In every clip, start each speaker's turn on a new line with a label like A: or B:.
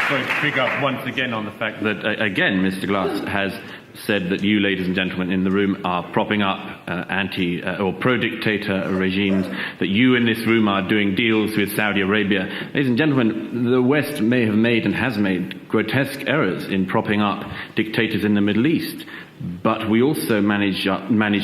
A: sorry to pick up once again on the fact that, again, Mr. Glass has said that you, ladies and gentlemen in the room, are propping up anti- or pro-dictator regimes, that you in this room are doing deals with Saudi Arabia. Ladies and gentlemen, the West may have made and has made grotesque errors in propping up dictators in the Middle East. But we also manage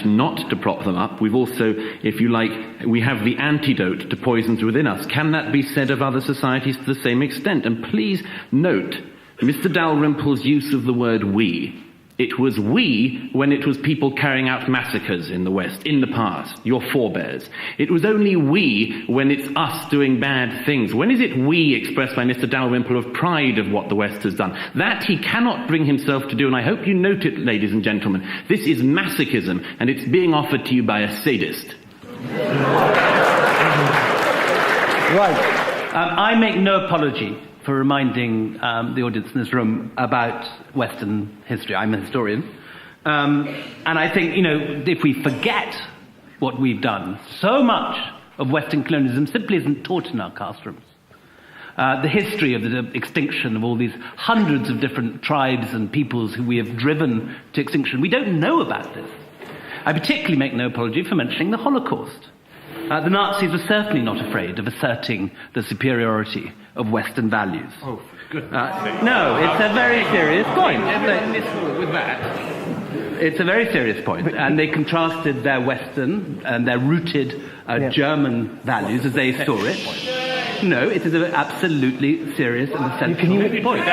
A: not to prop them up. We've also, if you like, we have the antidote to poisons within us. Can that be said of other societies to the same extent? And please note Mr. Dalrymple's use of the word we. It was we when it was people carrying out massacres in the West, in the past, your forebears. It was only we when it's us doing bad things. When is it we expressed by Mr. Dalrymple of pride of what the West has done? That he cannot bring himself to do, and I hope you note it, ladies and gentlemen. This is masochism, and it's being offered to you by a sadist.
B: Right. I make no apology for reminding the audience in this room about Western history. I'm a historian. And I think, if we forget what we've done, so much of Western colonialism simply isn't taught in our classrooms. The history of the extinction of all these hundreds of different tribes and peoples who we have driven to extinction, we don't know about this. I particularly make no apology for mentioning the Holocaust. The Nazis were certainly not afraid of asserting the superiority of Western values.
A: Oh, for goodness sake.
B: No, it's a very serious point.
A: With that.
B: It's a very serious point. And they contrasted their Western and their rooted German values as they saw it. No, it is an absolutely serious and essential point.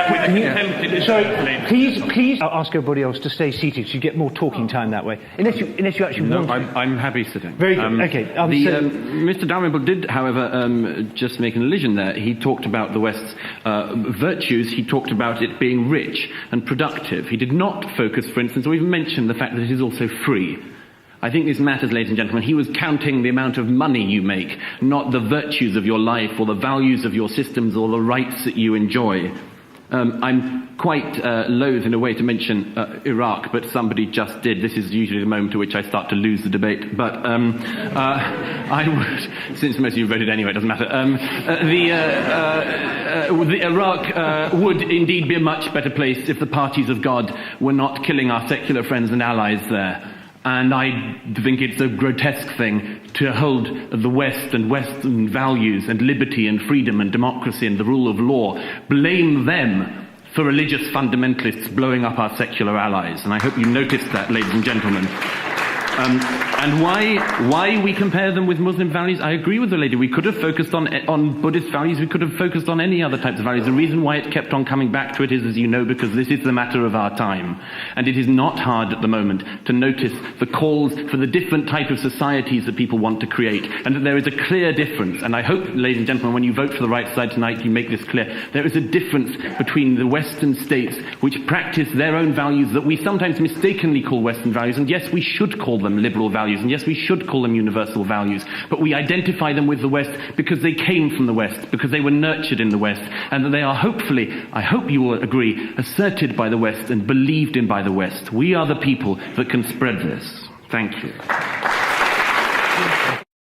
C: Sorry, please I'll ask everybody else to stay seated so you get more talking time that way. Unless you actually want to.
A: I'm happy sitting.
C: Very good. Okay.
A: Mr. Dalrymple did, however, just make an allusion there. He talked about the West's virtues. He talked about it being rich and productive. He did not focus, for instance, or even mention the fact that it is also free. I think this matters, ladies and gentlemen. He was counting the amount of money you make, not the virtues of your life or the values of your systems or the rights that you enjoy. I'm quite loath in a way to mention Iraq, but somebody just did. This is usually the moment at which I start to lose the debate. But I would, since most of you voted anyway, it doesn't matter. Iraq would indeed be a much better place if the parties of God were not killing our secular friends and allies there. And I think it's a grotesque thing to hold the West and Western values and liberty and freedom and democracy and the rule of law, blame them for religious fundamentalists blowing up our secular allies. And I hope you noticed that, ladies and gentlemen. And why we compare them with Muslim values? I agree with the lady. We could have focused on Buddhist values. We could have focused on any other types of values. The reason why it kept on coming back to it is, as you know, because this is the matter of our time. And it is not hard at the moment to notice the calls for the different type of societies that people want to create. And that there is a clear difference. And I hope, ladies and gentlemen, when you vote for the right side tonight, you make this clear. There is a difference between the Western states which practice their own values that we sometimes mistakenly call Western values. And yes, we should call them liberal values, and yes, we should call them universal values, but we identify them with the West because they came from the West, because they were nurtured in the West, and that they are hopefully, I hope you will agree, asserted by the West and believed in by the West. We are the people that can spread this. Thank you.